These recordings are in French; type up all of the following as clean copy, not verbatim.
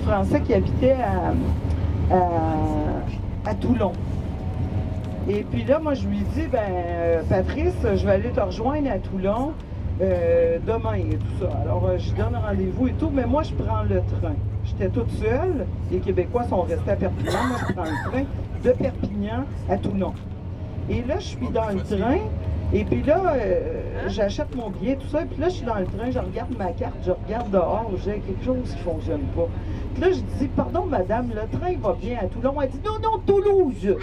Français qui habitait à Toulon. Et puis là, moi, je lui dis, Patrice, je vais aller te rejoindre à Toulon demain et tout ça. Alors, je donne rendez-vous et tout, mais moi, je prends le train. J'étais toute seule, les Québécois sont restés à Perpignan, moi, je prends le train de Perpignan à Toulon. Et là, je suis dans le train, et puis là, j'achète mon billet, tout ça, et puis là, je suis dans le train, je regarde ma carte, je regarde dehors, j'ai quelque chose qui ne fonctionne pas. Puis là, je dis, pardon, madame, le train va bien à Toulon. Elle dit, non, non, Toulouse!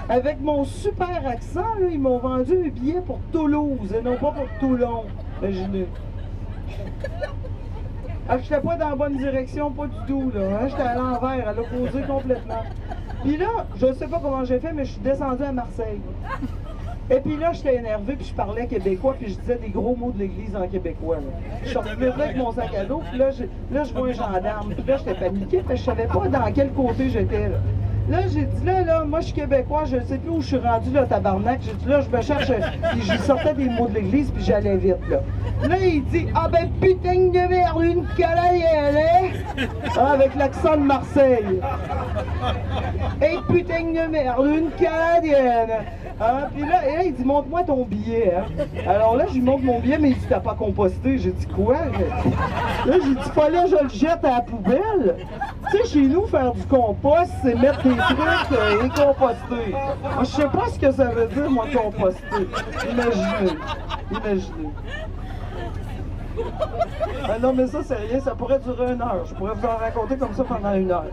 Avec mon super accent, là, ils m'ont vendu un billet pour Toulouse, et non pas pour Toulon. Imaginez. Ah, je n'étais pas dans la bonne direction, pas du tout, là. Hein? J'étais à l'envers, à l'opposé complètement. Puis là, je ne sais pas comment j'ai fait, mais je suis descendu à Marseille. Et puis là, j'étais énervé, puis je parlais québécois, puis je disais des gros mots de l'église en québécois. Là. Je sortais avec mon sac à dos, puis là, je vois un gendarme. Puis là, j'étais paniqué, parce que je savais pas dans quel côté j'étais. Là, j'ai dit, là, moi, je suis québécois, je ne sais plus où je suis rendu, là, tabarnak. J'ai dit, là, je me cherche, puis je sortais des mots de l'église, puis j'allais vite, là. Là, il dit, ah ben, putain de merde, une canadienne, hein? Ah, avec l'accent de Marseille. Hey, putain de merde, une canadienne. Ah, puis là, il dit, montre-moi ton billet, hein? Alors là, je lui montre mon billet, mais il dit, t'as pas composté. J'ai dit, quoi? Là, j'ai dit, fallait que je le jette à la poubelle. Tu sais, chez nous, faire du compost, c'est mettre des trucs et composter. Moi, je sais pas ce que ça veut dire, moi, composter. Imaginez. Ah non, mais ça, c'est rien, ça pourrait durer 1 heure. Je pourrais vous en raconter comme ça pendant 1 heure.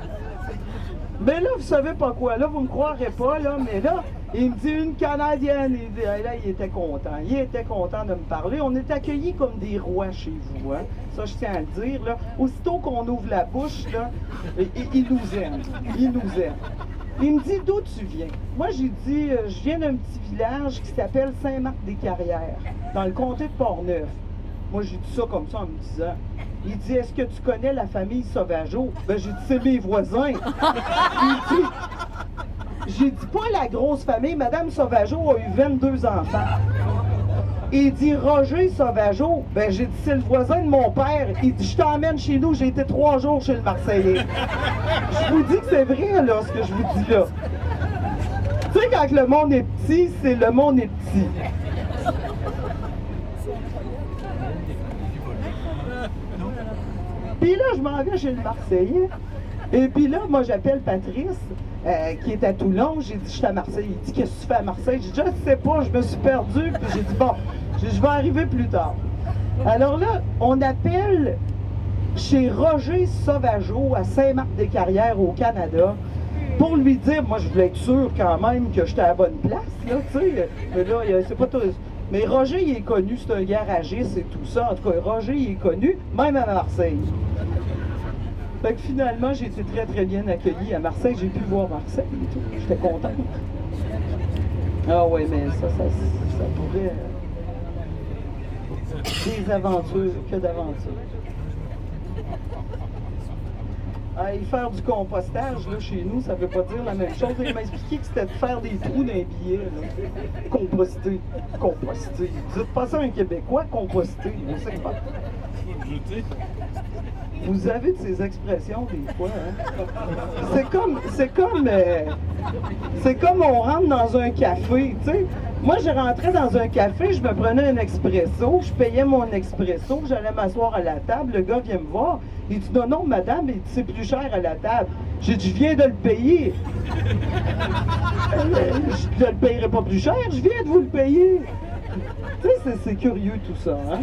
Mais là, vous savez pas quoi, là, vous me croirez pas, là, mais là, il me dit une Canadienne. Là, il était content. Il était content de me parler. On est accueillis comme des rois chez vous, hein. Ça, je tiens à le dire, là. Aussitôt qu'on ouvre la bouche, là, il nous aime. Il nous aime. Il me dit, d'où tu viens? Moi, j'ai dit, je viens d'un petit village qui s'appelle Saint-Marc-des-Carrières, dans le comté de Portneuf. Moi, j'ai dit ça comme ça en me disant. Il dit, est-ce que tu connais la famille Sauvageau? Ben, j'ai dit, c'est mes voisins. J'ai dit, pas la grosse famille. Madame Sauvageau a eu 22 enfants. Il dit, Roger Sauvageau, ben, j'ai dit, c'est le voisin de mon père. Il dit, je t'emmène chez nous. J'ai été 3 jours chez le Marseillais. Je vous dis que c'est vrai, là, ce que je vous dis là. Tu sais, quand le monde est petit, c'est le monde est petit. Puis là, je m'en vais chez le Marseillais. Et puis là, moi, j'appelle Patrice, qui est à Toulon. J'ai dit, je suis à Marseille. Il dit, qu'est-ce que tu fais à Marseille? J'ai dit, je ne sais pas, je me suis perdu. Puis j'ai dit, bon, je vais arriver plus tard. Alors là, on appelle chez Roger Sauvageau à Saint-Marc-des-Carrières, au Canada, pour lui dire, moi, je voulais être sûr quand même que j'étais à la bonne place, là, tu sais. Mais là, c'est pas tout. Mais Roger, il est connu, c'est un garagiste et tout ça. En tout cas, Roger, il est connu, même à Marseille. Fait que finalement, j'ai été très, très bien accueilli à Marseille. J'ai pu voir Marseille et tout. J'étais contente. Ah oui, mais ça pourrait... Des aventures, que d'aventures. Et faire du compostage, là, chez nous, ça ne veut pas dire la même chose. Il m'a expliqué que c'était de faire des trous dans les billets, là. Composter. Composter. Vous êtes pas ça un Québécois, composter. On sait pas. Vous avez de ces expressions des fois, hein? C'est comme on rentre dans un café, tu sais. Moi, je rentrais dans un café, je me prenais un expresso, je payais mon expresso, j'allais m'asseoir à la table, le gars vient me voir, il dit non, madame, il dit c'est plus cher à la table. J'ai dit, je viens de le payer. Je ne le payerai pas plus cher, je viens de vous le payer. Tu sais, c'est curieux tout ça, hein?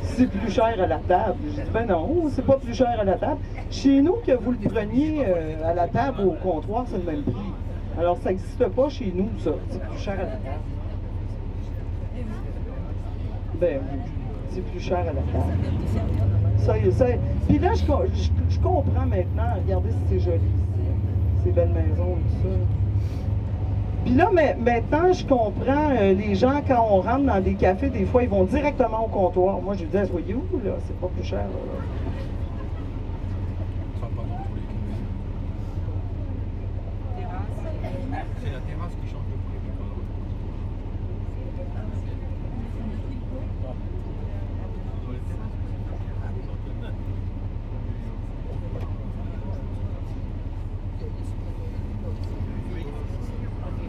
C'est plus cher à la table. J'ai dit, ben non, c'est pas plus cher à la table. Chez nous, que vous le preniez à la table ou au comptoir, c'est le même prix. Alors, ça n'existe pas chez nous, ça. C'est plus cher à la table. Ben oui, c'est plus cher à la table. Ça. Puis là, je comprends maintenant. Regardez si c'est joli, ces belles maisons et tout ça. Puis là, maintenant, je comprends, les gens, quand on rentre dans des cafés, des fois, ils vont directement au comptoir. Moi, je lui dis, voyez où, là, c'est pas plus cher, là. C'est la terrasse qui chante.